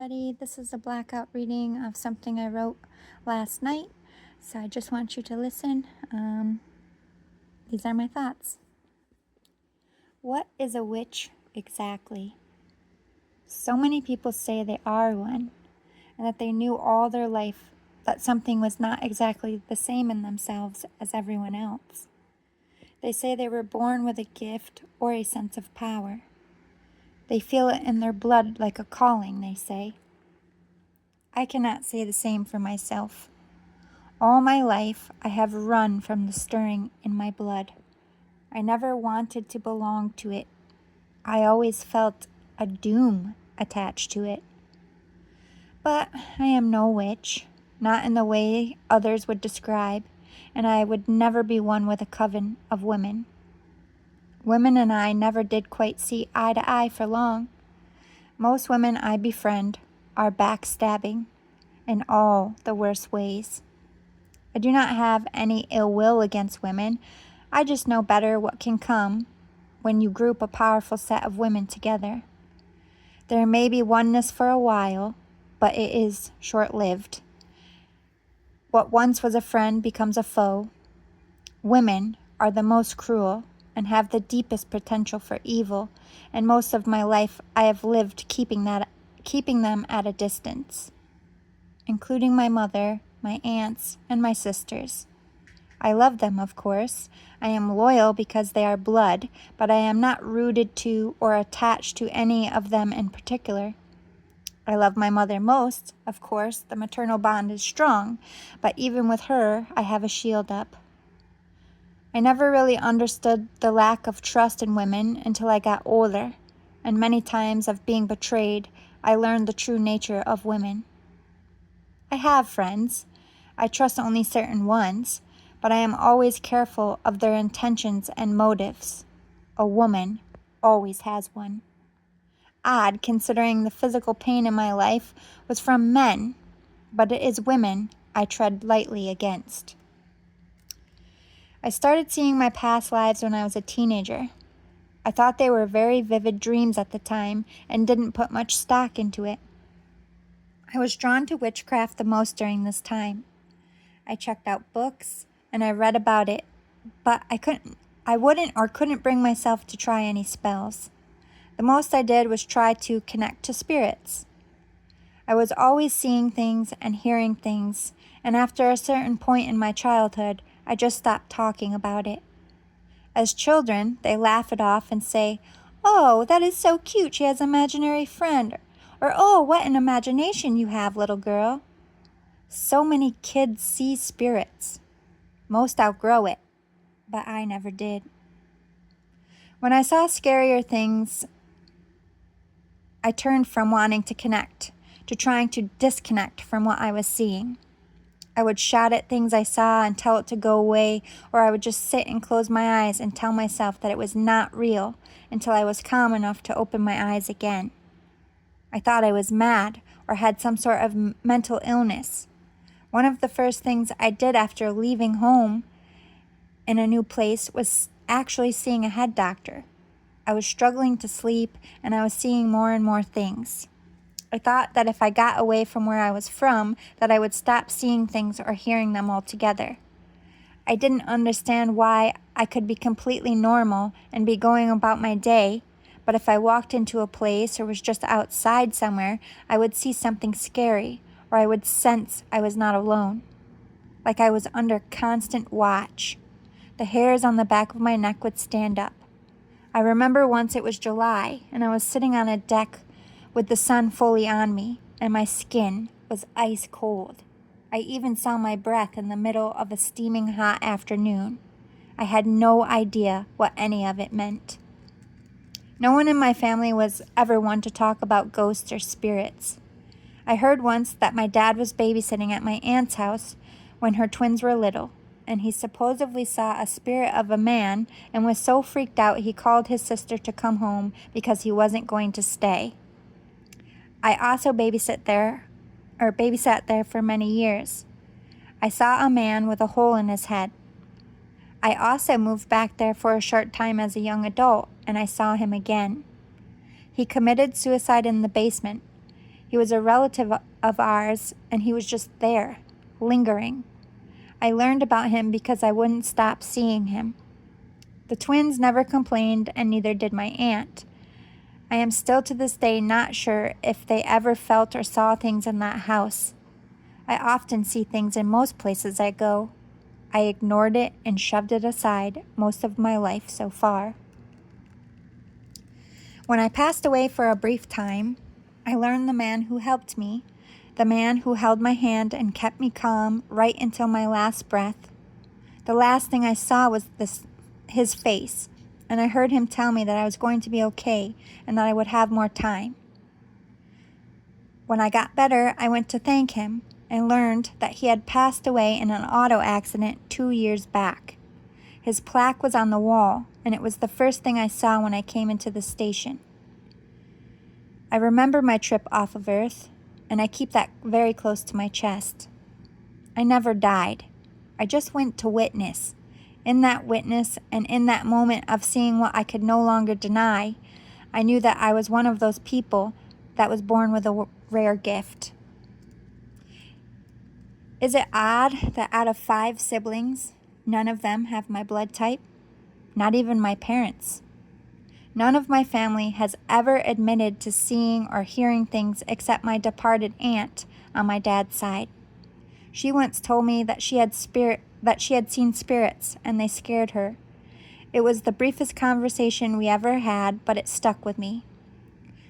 everybody. This is a blackout reading of something I wrote last night, so I just want you to listen. These are my thoughts. What is a witch exactly? So many people say they are one, and that they knew all their life that something was not exactly the same in themselves as everyone else. They say they were born with a gift or a sense of power. They feel it in their blood like a calling, they say. I cannot say the same for myself. All my life, I have run from the stirring in my blood. I never wanted to belong to it. I always felt a doom attached to it. But I am no witch, not in the way others would describe, and I would never be one with a coven of women. Women and I never did quite see eye to eye for long. Most women I befriend are backstabbing in all the worst ways. I do not have any ill will against women. I just know better what can come when you group a powerful set of women together. There may be oneness for a while, but it is short-lived. What once was a friend becomes a foe. Women are the most cruel and have the deepest potential for evil, and most of my life I have lived keeping them at a distance, including my mother, my aunts, and my sisters. I love them, of course. I am loyal because they are blood, but I am not rooted to or attached to any of them in particular. I love my mother most, of course. The maternal bond is strong, but even with her, I have a shield up. I never really understood the lack of trust in women until I got older, and many times of being betrayed, I learned the true nature of women. I have friends. I trust only certain ones, but I am always careful of their intentions and motives. A woman always has one. Odd, considering the physical pain in my life was from men, but it is women I tread lightly against. I started seeing my past lives when I was a teenager. I thought they were very vivid dreams at the time and didn't put much stock into it. I was drawn to witchcraft the most during this time. I checked out books and I read about it, but I wouldn't or couldn't bring myself to try any spells. The most I did was try to connect to spirits. I was always seeing things and hearing things, and after a certain point in my childhood, I just stopped talking about it. As children, they laugh it off and say, "Oh, that is so cute, she has an imaginary friend," or "Oh, what an imagination you have, little girl." So many kids see spirits. Most outgrow it, but I never did. When I saw scarier things, I turned from wanting to connect to trying to disconnect from what I was seeing. I would shout at things I saw and tell it to go away, or I would just sit and close my eyes and tell myself that it was not real until I was calm enough to open my eyes again. I thought I was mad or had some sort of mental illness. One of the first things I did after leaving home in a new place was actually seeing a head doctor. I was struggling to sleep and I was seeing more and more things. I thought that if I got away from where I was from, that I would stop seeing things or hearing them altogether. I didn't understand why I could be completely normal and be going about my day, but if I walked into a place or was just outside somewhere, I would see something scary, or I would sense I was not alone, like I was under constant watch. The hairs on the back of my neck would stand up. I remember once it was July, and I was sitting on a deck with the sun fully on me, and my skin was ice cold. I even saw my breath in the middle of a steaming hot afternoon. I had no idea what any of it meant. No one in my family was ever one to talk about ghosts or spirits. I heard once that my dad was babysitting at my aunt's house when her twins were little, and he supposedly saw a spirit of a man and was so freaked out he called his sister to come home because he wasn't going to stay. I also babysat there for many years. I saw a man with a hole in his head. I also moved back there for a short time as a young adult, and I saw him again. He committed suicide in the basement. He was a relative of ours, and he was just there, lingering. I learned about him because I wouldn't stop seeing him. The twins never complained, and neither did my aunt. I am still to this day not sure if they ever felt or saw things in that house. I often see things in most places I go. I ignored it and shoved it aside most of my life so far. When I passed away for a brief time, I learned the man who helped me, the man who held my hand and kept me calm right until my last breath. The last thing I saw was his face, and I heard him tell me that I was going to be okay and that I would have more time. When I got better, I went to thank him and learned that he had passed away in an auto accident 2 years back. His plaque was on the wall, and it was the first thing I saw when I came into the station. I remember my trip off of Earth, and I keep that very close to my chest. I never died. I just went to witness. In that witness and in that moment of seeing what I could no longer deny, I knew that I was one of those people that was born with a rare gift. Is it odd that out of 5 siblings, none of them have my blood type? Not even my parents. None of my family has ever admitted to seeing or hearing things except my departed aunt on my dad's side. She once told me that she had seen spirits and they scared her. It was the briefest conversation we ever had, but it stuck with me.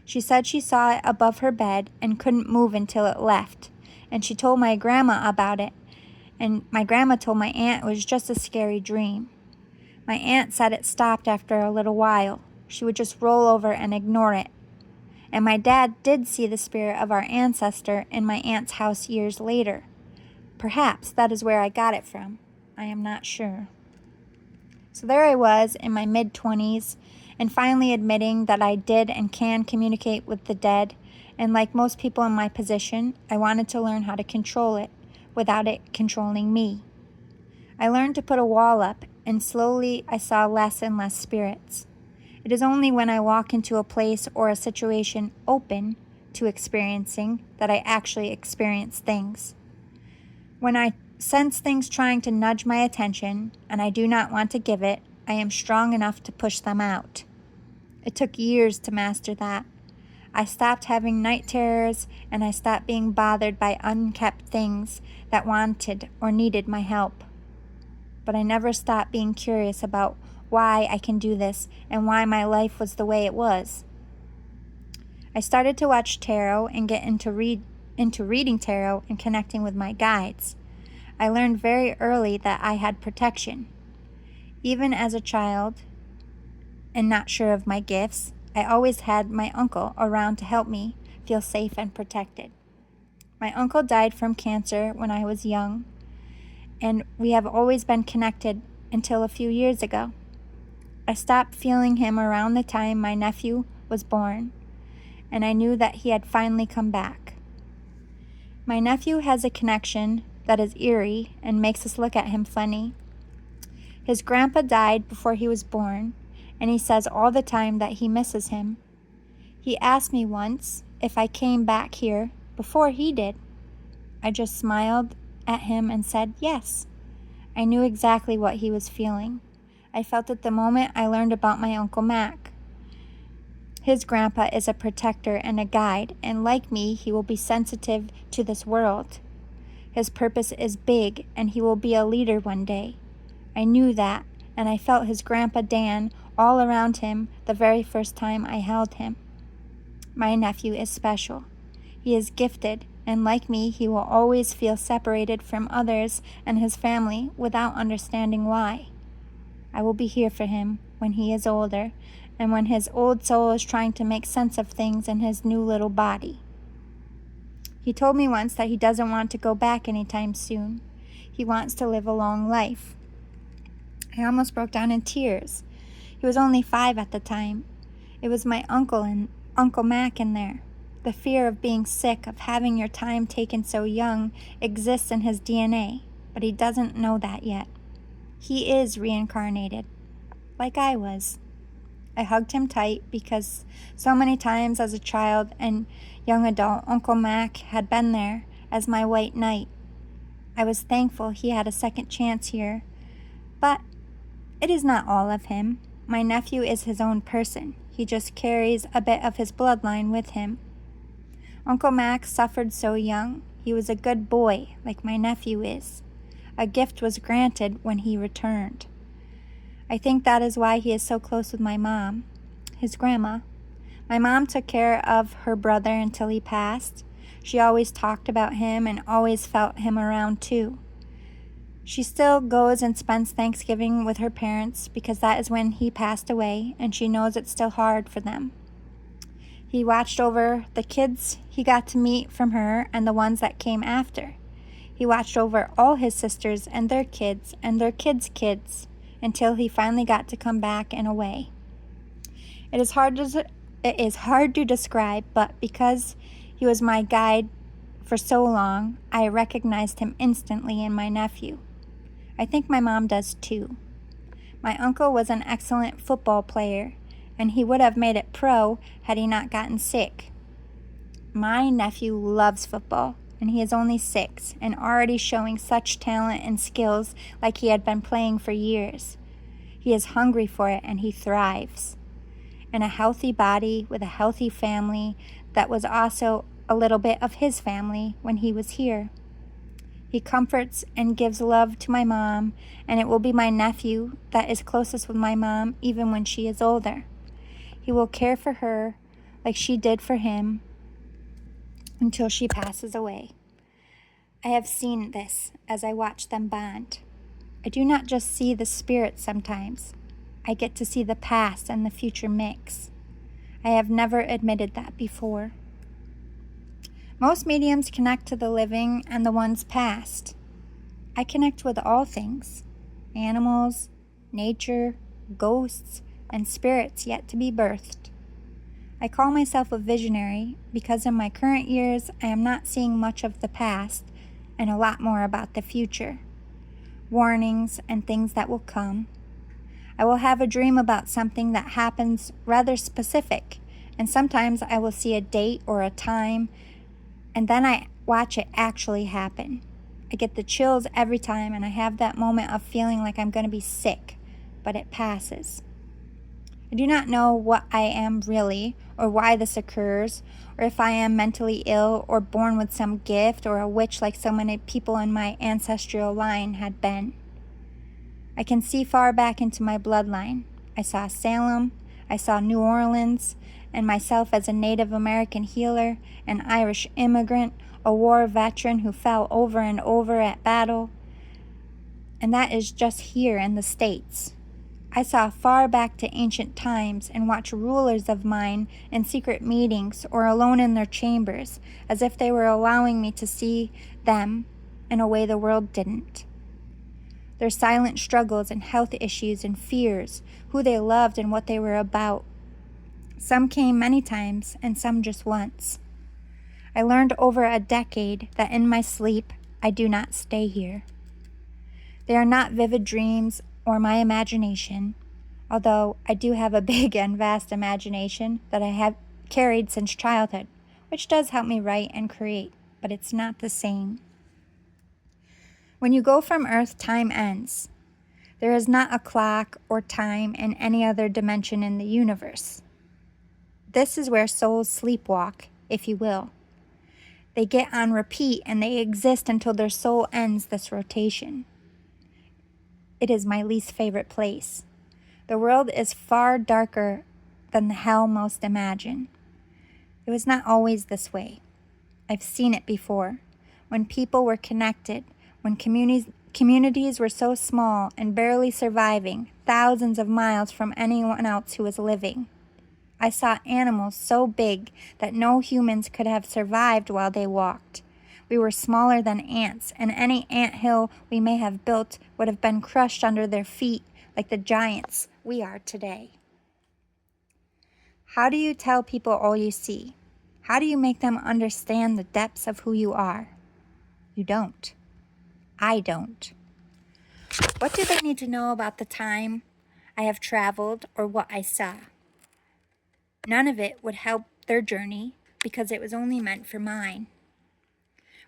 She said she saw it above her bed and couldn't move until it left, and she told my grandma about it, and my grandma told my aunt it was just a scary dream. My aunt said it stopped after a little while. She would just roll over and ignore it. And my dad did see the spirit of our ancestor in my aunt's house years later. Perhaps that is where I got it from. I am not sure. So there I was in my mid-20s, and finally admitting that I did and can communicate with the dead, and like most people in my position, I wanted to learn how to control it without it controlling me. I learned to put a wall up, and slowly I saw less and less spirits. It is only when I walk into a place or a situation open to experiencing that I actually experience things. When I sense things trying to nudge my attention, and I do not want to give it, I am strong enough to push them out. It took years to master that. I stopped having night terrors, and I stopped being bothered by unkept things that wanted or needed my help. But I never stopped being curious about why I can do this and why my life was the way it was. I started to watch tarot and get into reading tarot and connecting with my guides. I learned very early that I had protection. Even as a child and not sure of my gifts, I always had my uncle around to help me feel safe and protected. My uncle died from cancer when I was young, and we have always been connected until a few years ago. I stopped feeling him around the time my nephew was born, and I knew that he had finally come back. My nephew has a connection that is eerie and makes us look at him funny. His grandpa died before he was born, and he says all the time that he misses him. He asked me once if I came back here before he did. I just smiled at him and said yes. I knew exactly what he was feeling. I felt it the moment I learned about my Uncle Mac. His grandpa is a protector and a guide, and like me, he will be sensitive to this world. His purpose is big, and he will be a leader one day. I knew that, and I felt his grandpa Dan all around him the very first time I held him. My nephew is special. He is gifted, and like me, he will always feel separated from others and his family without understanding why. I will be here for him when he is older, and when his old soul is trying to make sense of things in his new little body. He told me once that he doesn't want to go back anytime soon. He wants to live a long life. I almost broke down in tears. He was only 5 at the time. It was my uncle and Uncle Mac in there. The fear of being sick, of having your time taken so young, exists in his DNA, but he doesn't know that yet. He is reincarnated, like I was. I hugged him tight because so many times as a child and young adult, Uncle Mac had been there as my white knight. I was thankful he had a second chance here, but it is not all of him. My nephew is his own person. He just carries a bit of his bloodline with him. Uncle Mac suffered so young. He was a good boy, like my nephew is. A gift was granted when he returned. I think that is why he is so close with my mom, his grandma. My mom took care of her brother until he passed. She always talked about him and always felt him around too. She still goes and spends Thanksgiving with her parents because that is when he passed away, and she knows it's still hard for them. He watched over the kids he got to meet from her and the ones that came after. He watched over all his sisters and their kids and their kids' kids until he finally got to come back and away. It is hard to describe, but because he was my guide for so long, I recognized him instantly in my nephew. I think my mom does too. My uncle was an excellent football player, and he would have made it pro had he not gotten sick. My nephew loves football, and he is only 6 and already showing such talent and skills like he had been playing for years. He is hungry for it, and he thrives. In a healthy body with a healthy family that was also a little bit of his family when he was here. He comforts and gives love to my mom, and it will be my nephew that is closest with my mom even when she is older. He will care for her like she did for him until she passes away. I have seen this as I watch them bond. I do not just see the spirit sometimes. I get to see the past and the future mix. I have never admitted that before. Most mediums connect to the living and the ones past. I connect with all things: animals, nature, ghosts, and spirits yet to be birthed. I call myself a visionary because in my current years I am not seeing much of the past and a lot more about the future. Warnings and things that will come. I will have a dream about something that happens rather specific, and sometimes I will see a date or a time, and then I watch it actually happen. I get the chills every time, and I have that moment of feeling like I'm going to be sick, but it passes. I do not know what I am really, or why this occurs, or if I am mentally ill, or born with some gift, or a witch like so many people in my ancestral line had been. I can see far back into my bloodline. I saw Salem, I saw New Orleans, and myself as a Native American healer, an Irish immigrant, a war veteran who fell over and over at battle. And that is just here in the States. I saw far back to ancient times and watched rulers of mine in secret meetings or alone in their chambers, as if they were allowing me to see them in a way the world didn't. Their silent struggles and health issues and fears, who they loved and what they were about. Some came many times and some just once. I learned over a decade that in my sleep I do not stay here. They are not vivid dreams or my imagination, although I do have a big and vast imagination that I have carried since childhood, which does help me write and create, but it's not the same. When you go from Earth, time ends. There is not a clock or time in any other dimension in the universe. This is where souls sleepwalk, if you will. They get on repeat and they exist until their soul ends this rotation. It is my least favorite place. The world is far darker than the hell most imagine. It was not always this way. I've seen it before. When people were connected, when communities were so small and barely surviving, thousands of miles from anyone else who was living. I saw animals so big that no humans could have survived while they walked. We were smaller than ants, and any anthill we may have built would have been crushed under their feet like the giants we are today. How do you tell people all you see? How do you make them understand the depths of who you are? You don't. I don't. What do they need to know about the time I have traveled or what I saw? None of it would help their journey because it was only meant for mine.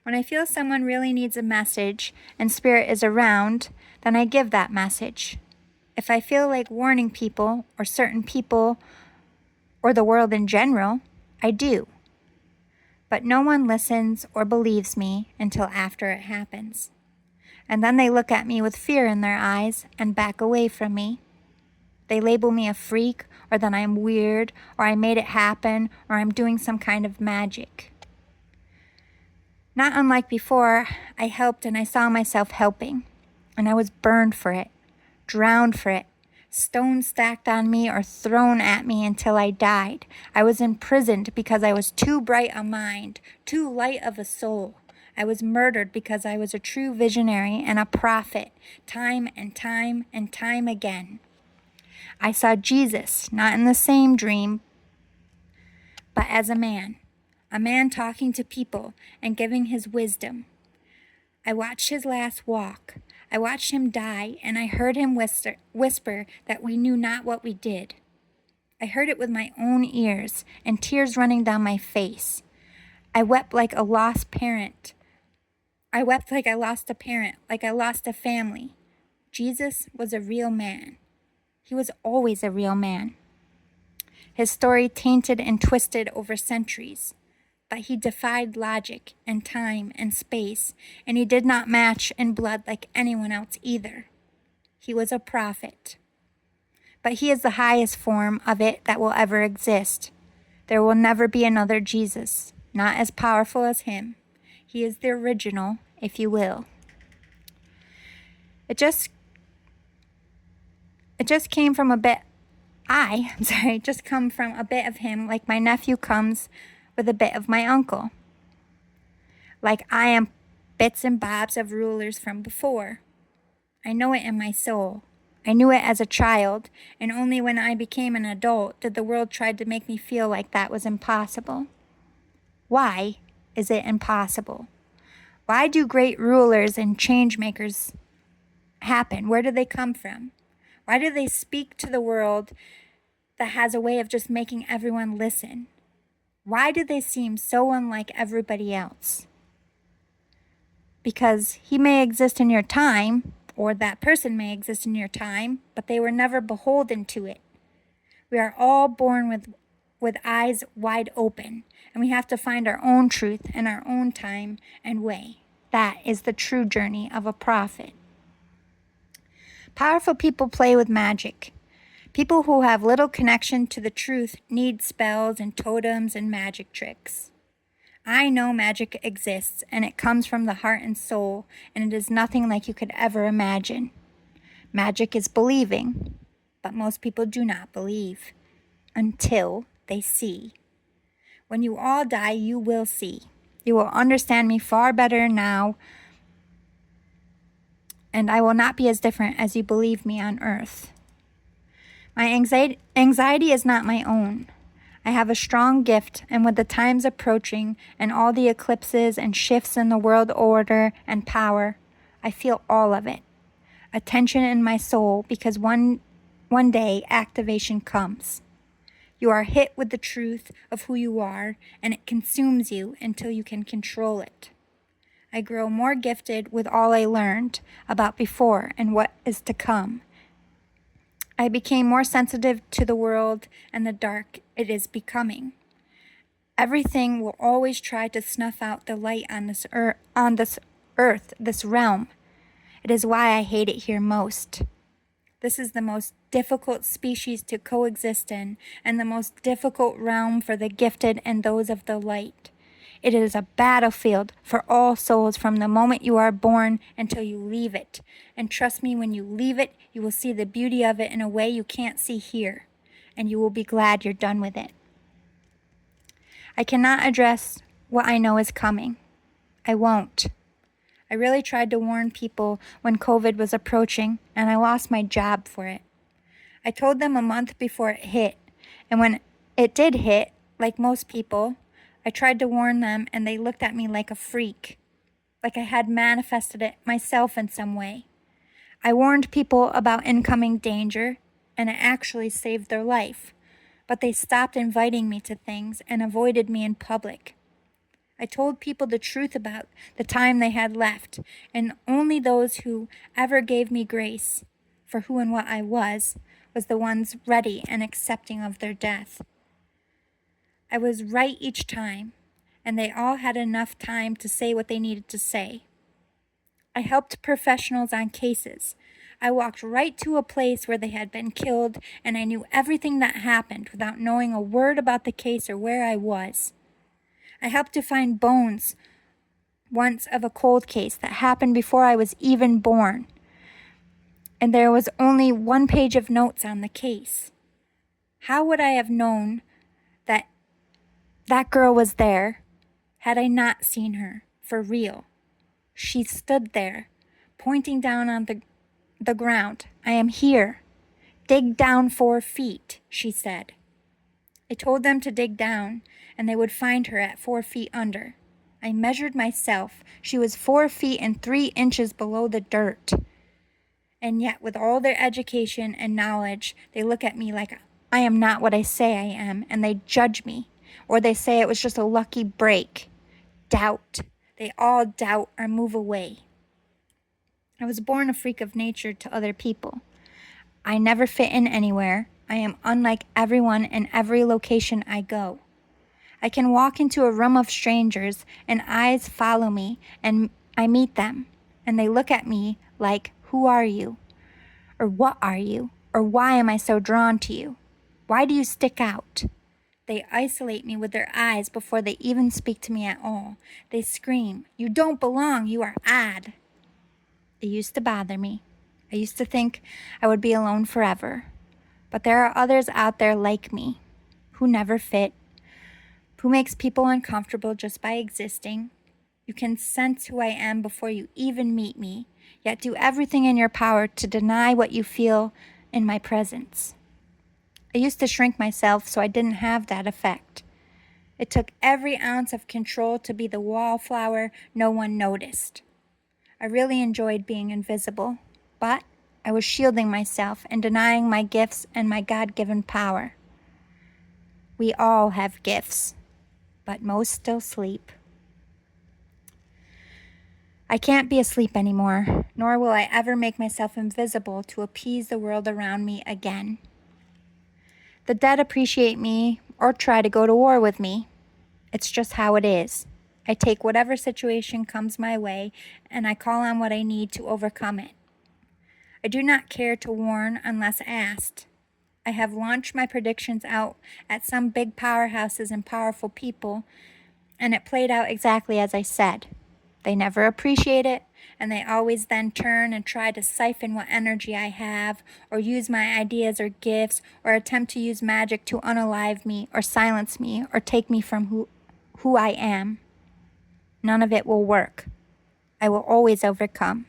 When I feel someone really needs a message and Spirit is around, then I give that message. If I feel like warning people or certain people or the world in general, I do. But no one listens or believes me until after it happens. And then they look at me with fear in their eyes and back away from me. They label me a freak, or that I'm weird, or I made it happen, or I'm doing some kind of magic. Not unlike before, I helped and I saw myself helping, and I was burned for it, drowned for it, stones stacked on me or thrown at me until I died. I was imprisoned because I was too bright a mind, too light of a soul. I was murdered because I was a true visionary and a prophet, time and time and time again. I saw Jesus, not in the same dream, but as a man talking to people and giving his wisdom. I watched his last walk. I watched him die, and I heard him whisper that we knew not what we did. I heard it with my own ears, and tears running down my face. I wept like a lost parent. I wept like I lost a parent, like I lost a family. Jesus was a real man. He was always a real man. His story tainted and twisted over centuries, but he defied logic and time and space, and he did not match in blood like anyone else either. He was a prophet. But he is the highest form of it that will ever exist. There will never be another Jesus, not as powerful as him. He is the original, if you will. It just came from a bit, just come from a bit of him like my nephew comes with a bit of my uncle. Like I am bits and bobs of rulers from before. I know it in my soul. I knew it as a child, and only when I became an adult did the world try to make me feel like that was impossible. Why is it impossible? Why do great rulers and change makers happen? Where do they come from? Why do they speak to the world that has a way of just making everyone listen? Why do they seem so unlike everybody else? Because he may exist in your time, or that person may exist in your time, but they were never beholden to it. We are all born with eyes wide open, and we have to find our own truth in our own time and way. That is the true journey of a prophet. Powerful people play with magic. People who have little connection to the truth need spells and totems and magic tricks. I know magic exists, and it comes from the heart and soul, and it is nothing like you could ever imagine. Magic is believing, but most people do not believe until they see. When you all die, you will see. You will understand me far better now, and I will not be as different as you believe me on earth. My anxiety is not my own. I have a strong gift, and with the times approaching and all the eclipses and shifts in the world order and power, I feel all of it. A tension in my soul because one day activation comes. You are hit with the truth of who you are, and it consumes you until you can control it. I grow more gifted with all I learned about before and what is to come. I became more sensitive to the world and the dark it is becoming. Everything will always try to snuff out the light on this earth, this realm. It is why I hate it here most. This is the most difficult species to coexist in, and the most difficult realm for the gifted and those of the light. It is a battlefield for all souls from the moment you are born until you leave it. And trust me, when you leave it, you will see the beauty of it in a way you can't see here, and you will be glad you're done with it. I cannot address what I know is coming. I won't. I really tried to warn people when COVID was approaching, and I lost my job for it. I told them a month before it hit, and when it did hit, like most people, I tried to warn them, and they looked at me like a freak, like I had manifested it myself in some way. I warned people about incoming danger, and it actually saved their life. but they stopped inviting me to things and avoided me in public. I told people the truth about the time they had left, and only those who ever gave me grace for who and what I was the ones ready and accepting of their death. I was right each time, and they all had enough time to say what they needed to say. I helped professionals on cases. I walked right to a place where they had been killed, and I knew everything that happened without knowing a word about the case or where I was. I helped to find bones once of a cold case that happened before I was even born, and there was only 1 page of notes on the case. How would I have known that that girl was there had I not seen her for real? She stood there, pointing down on the ground. "I am here. Dig down 4 feet," she said. I told them to dig down, and they would find her at 4 feet under. I measured myself. She was 4 feet and 3 inches below the dirt. And yet, with all their education and knowledge, they look at me like I am not what I say I am, and they judge me, or they say it was just a lucky break. Doubt. They all doubt or move away. I was born a freak of nature to other people. I never fit in anywhere. I am unlike everyone in every location I go. I can walk into a room of strangers and eyes follow me, and I meet them, and they look at me like, "Who are you?" Or "What are you?" Or "Why am I so drawn to you? Why do you stick out?" They isolate me with their eyes before they even speak to me at all. They scream, "You don't belong, you are odd." It used to bother me. I used to think I would be alone forever. But there are others out there like me, who never fit, who makes people uncomfortable just by existing. You can sense who I am before you even meet me, yet do everything in your power to deny what you feel in my presence. I used to shrink myself so I didn't have that effect. It took every ounce of control to be the wallflower no one noticed. I really enjoyed being invisible, but I was shielding myself and denying my gifts and my God-given power. We all have gifts, but most still sleep. I can't be asleep anymore, nor will I ever make myself invisible to appease the world around me again. The dead appreciate me or try to go to war with me. It's just how it is. I take whatever situation comes my way, and I call on what I need to overcome it. I do not care to warn unless asked. I have launched my predictions out at some big powerhouses and powerful people, and it played out exactly as I said. They never appreciate it, and they always then turn and try to siphon what energy I have, or use my ideas or gifts, or attempt to use magic to unalive me, or silence me, or take me from who I am. None of it will work. I will always overcome.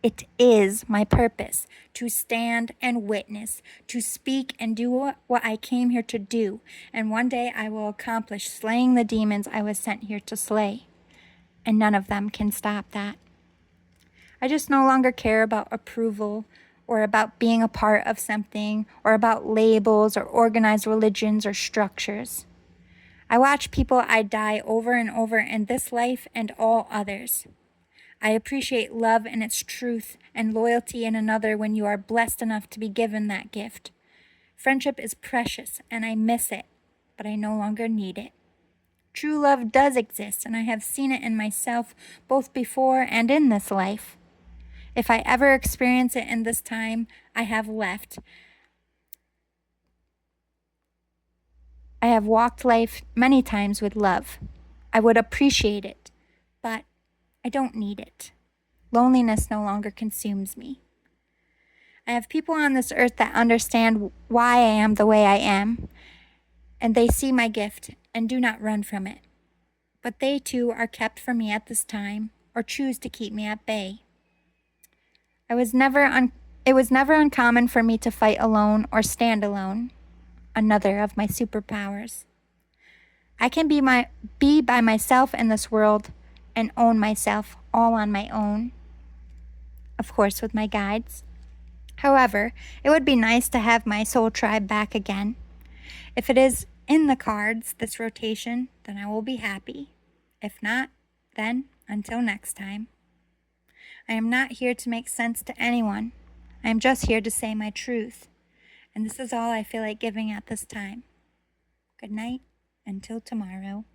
It is my purpose to stand and witness, to speak and do what I came here to do, and one day I will accomplish slaying the demons I was sent here to slay, and none of them can stop that. I just no longer care about approval or about being a part of something or about labels or organized religions or structures. I watch people I die over and over in this life and all others. I appreciate love and its truth and loyalty in another when you are blessed enough to be given that gift. Friendship is precious and I miss it, but I no longer need it. True love does exist, and I have seen it in myself both before and in this life. If I ever experience it in this time I have left, I have walked life many times with love. I would appreciate it, but I don't need it. Loneliness no longer consumes me. I have people on this earth that understand why I am the way I am, and they see my gift and do not run from it. But they too are kept from me at this time, or choose to keep me at bay. It was never uncommon for me to fight alone or stand alone, another of my superpowers. I can be by myself in this world and own myself all on my own, of course with my guides. However, it would be nice to have my soul tribe back again. If it is in the cards, this rotation, then I will be happy. If not, then until next time. I am not here to make sense to anyone. I am just here to say my truth. And this is all I feel like giving at this time. Good night, until tomorrow.